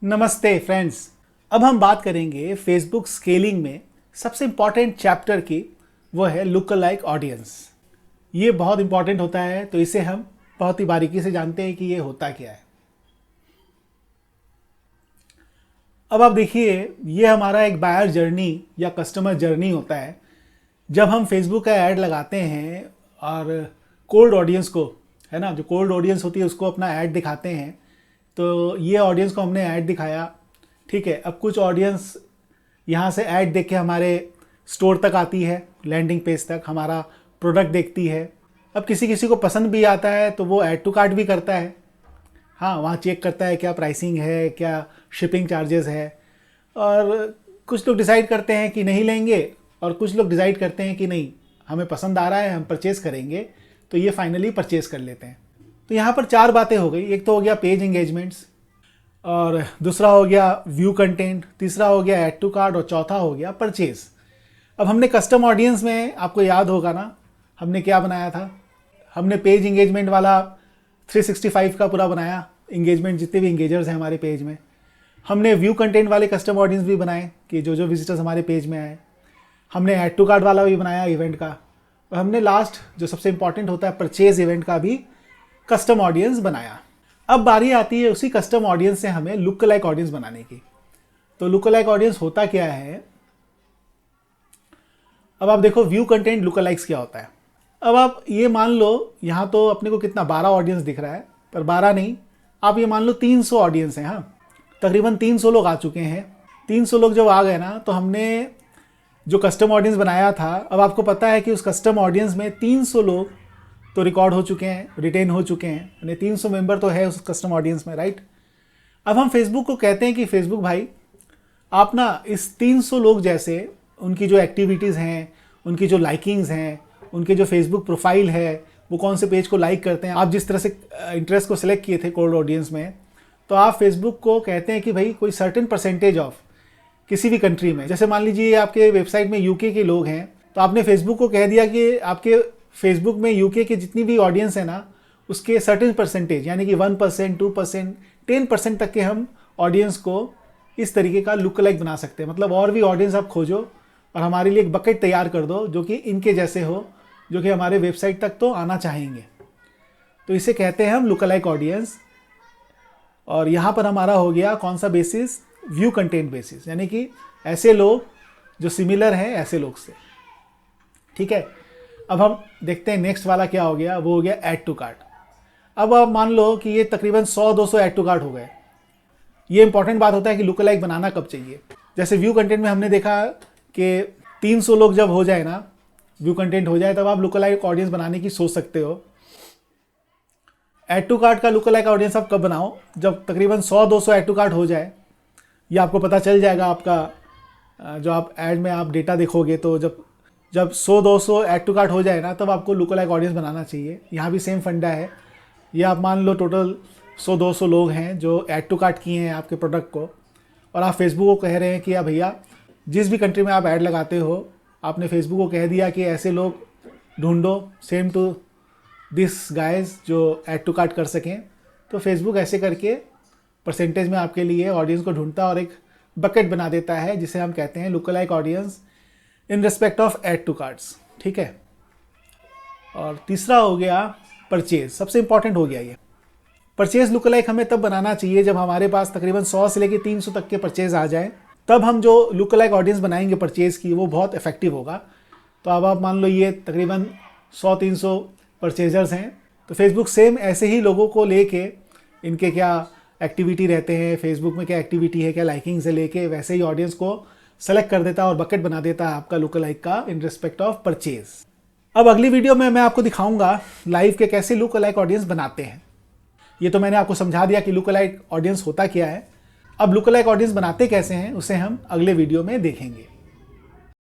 नमस्ते फ्रेंड्स। अब हम बात करेंगे फेसबुक स्केलिंग में सबसे इंपॉर्टेंट चैप्टर की। वो है लुक अलाइक ऑडियंस। ये बहुत इंपॉर्टेंट होता है, तो इसे हम बहुत ही बारीकी से जानते हैं कि ये होता क्या है। अब आप देखिए, ये हमारा एक बायर जर्नी या कस्टमर जर्नी होता है। जब हम फेसबुक का ऐड लगाते हैं और कोल्ड ऑडियंस को, है ना, जो कोल्ड ऑडियंस होती है उसको अपना ऐड दिखाते हैं, तो ये ऑडियंस को हमने ऐड दिखाया। ठीक है, अब कुछ ऑडियंस यहाँ से ऐड देख के हमारे स्टोर तक आती है, लैंडिंग पेज तक हमारा प्रोडक्ट देखती है। अब किसी किसी को पसंद भी आता है तो वो ऐड टू कार्ट भी करता है। हाँ, वहाँ चेक करता है क्या प्राइसिंग है, क्या शिपिंग चार्जेस है। और कुछ लोग डिसाइड करते हैं कि नहीं लेंगे, और कुछ लोग डिसाइड करते हैं कि नहीं, हमें पसंद आ रहा है, हम परचेस करेंगे, तो ये फाइनली परचेस कर लेते हैं। तो यहाँ पर चार बातें हो गई। एक तो हो गया पेज एंगेजमेंट्स, और दूसरा हो गया व्यू कंटेंट, तीसरा हो गया ऐड टू कार्ट, और चौथा हो गया परचेज। अब हमने कस्टम ऑडियंस में, आपको याद होगा ना, हमने क्या बनाया था? हमने पेज एंगेजमेंट वाला 365 का पूरा बनाया, एंगेजमेंट जितने भी एंगेजर्स हैं हमारे पेज में। हमने व्यू कंटेंट वाले कस्टम ऑडियंस भी बनाए कि जो जो विजिटर्स हमारे पेज में आए। हमने ऐड टू कार्ट वाला भी बनाया इवेंट का, और हमने लास्ट जो सबसे इंपॉर्टेंट होता है परचेज इवेंट का भी कस्टम ऑडियंस बनाया। अब बारी आती है उसी कस्टम ऑडियंस से हमें लुक अलाइक ऑडियंस बनाने की। तो लुक अलाइक ऑडियंस होता क्या है? अब आप देखो, व्यू कंटेंट लुक अलाइक्स क्या होता है। अब आप ये मान लो, यहाँ तो अपने को कितना 12 ऑडियंस दिख रहा है, पर 12 नहीं, आप ये मान लो 300 ऑडियंस हैं। हाँ, तकरीबन 300 लोग आ चुके हैं। 300 लोग जब आ गए ना, तो हमने जो कस्टम ऑडियंस बनाया था, अब आपको पता है कि उस कस्टम ऑडियंस में 300 लोग तो रिकॉर्ड हो चुके हैं, रिटेन हो चुके हैं, यानी 300 मेंबर तो है उस कस्टम ऑडियंस में, राइट। अब हम फेसबुक को कहते हैं कि फेसबुक भाई, आप ना इस 300 लोग जैसे उनकी जो एक्टिविटीज़ हैं, उनकी जो लाइकिंग्स हैं, उनके जो फेसबुक प्रोफाइल है, वो कौन से पेज को लाइक करते हैं, आप जिस तरह से इंटरेस्ट को सिलेक्ट किए थे कोल्ड ऑडियंस में, तो आप फेसबुक को कहते हैं कि भाई कोई सर्टेन परसेंटेज ऑफ किसी भी कंट्री में, जैसे मान लीजिए आपके वेबसाइट में यूके के लोग हैं, तो आपने फेसबुक को कह दिया कि आपके फेसबुक में यूके की जितनी भी ऑडियंस है ना, उसके सर्टेन परसेंटेज, यानी कि 1%, 2%, 10% तक के हम ऑडियंस को इस तरीके का लुक अलाइक बना सकते हैं। मतलब और भी ऑडियंस आप खोजो और हमारे लिए एक बकेट तैयार कर दो जो कि इनके जैसे हो, जो कि हमारे वेबसाइट तक तो आना चाहेंगे। तो इसे कहते हैं हम लुक अलाइक ऑडियंस। और यहाँ पर हमारा हो गया कौन सा बेसिस? व्यू कंटेंट बेसिस, यानी कि ऐसे लोग जो सिमिलर हैं ऐसे लोग से। ठीक है, अब हम देखते हैं नेक्स्ट वाला क्या हो गया। वो हो गया ऐड टू कार्ट। अब आप मान लो कि ये तकरीबन 100-200 ऐड टू कार्ट हो गए। ये इंपॉर्टेंट बात होता है कि लुक अलाइक बनाना कब चाहिए। जैसे व्यू कंटेंट में हमने देखा कि 300 लोग जब हो जाए ना, व्यू कंटेंट हो जाए, तब आप लुक अलाइक ऑडियंस बनाने की सोच सकते हो। ऐड टू कार्ट का लुक अलाइक ऑडियंस आप कब बनाओ? जब तकरीबन 100-200 ऐड टू कार्ट हो जाए। ये आपको पता चल जाएगा, आपका जो आप ऐड में आप डेटा देखोगे, तो जब 100-200 ऐड टू कार्ट हो जाए ना, तब आपको लुक अलाइक ऑडियंस बनाना चाहिए। यहाँ भी सेम फंडा है। ये आप मान लो टोटल 100-200 लोग हैं जो ऐड टू कार्ट किए हैं आपके प्रोडक्ट को, और आप फेसबुक को कह रहे हैं कि भैया जिस भी कंट्री में आप ऐड लगाते हो, आपने फेसबुक को कह दिया कि ऐसे लोग ढूंढो सेम टू दिस गाइज जो ऐड टू कार्ट कर सकें। तो फेसबुक ऐसे करके परसेंटेज में आपके लिए ऑडियंस को ढूंढता और एक बकेट बना देता है, जिसे हम कहते हैं look alike audience in respect of add to carts. ठीक है, और तीसरा हो गया परचेज। सबसे इंपॉर्टेंट हो गया ये परचेज। लुक अलाइक हमें तब बनाना चाहिए जब हमारे पास तकरीबन 100 से लेकर 300 तक के परचेज आ जाए, तब हम जो लुक अलाइक ऑडियंस बनाएंगे परचेज की, वो बहुत इफेक्टिव होगा। तो अब आप मान लो ये तकरीबन 100-300 परचेजर्स हैं, तो फेसबुक सेम ऐसे ही लोगों को लेके, इनके क्या एक्टिविटी रहते हैं फेसबुक में, क्या एक्टिविटी है, क्या लाइकिंग से लेके, वैसे ही ऑडियंस को सेलेक्ट कर देता है और बकेट बना देता है आपका लुक अलाइक का इन रिस्पेक्ट ऑफ परचेज। अब अगली वीडियो में मैं आपको दिखाऊंगा लाइव के कैसे लुक अलाइक ऑडियंस बनाते हैं। ये तो मैंने आपको समझा दिया कि लुक अलाइक ऑडियंस होता क्या है। अब लुक अलाइक ऑडियंस बनाते कैसे हैं, उसे हम अगले वीडियो में देखेंगे।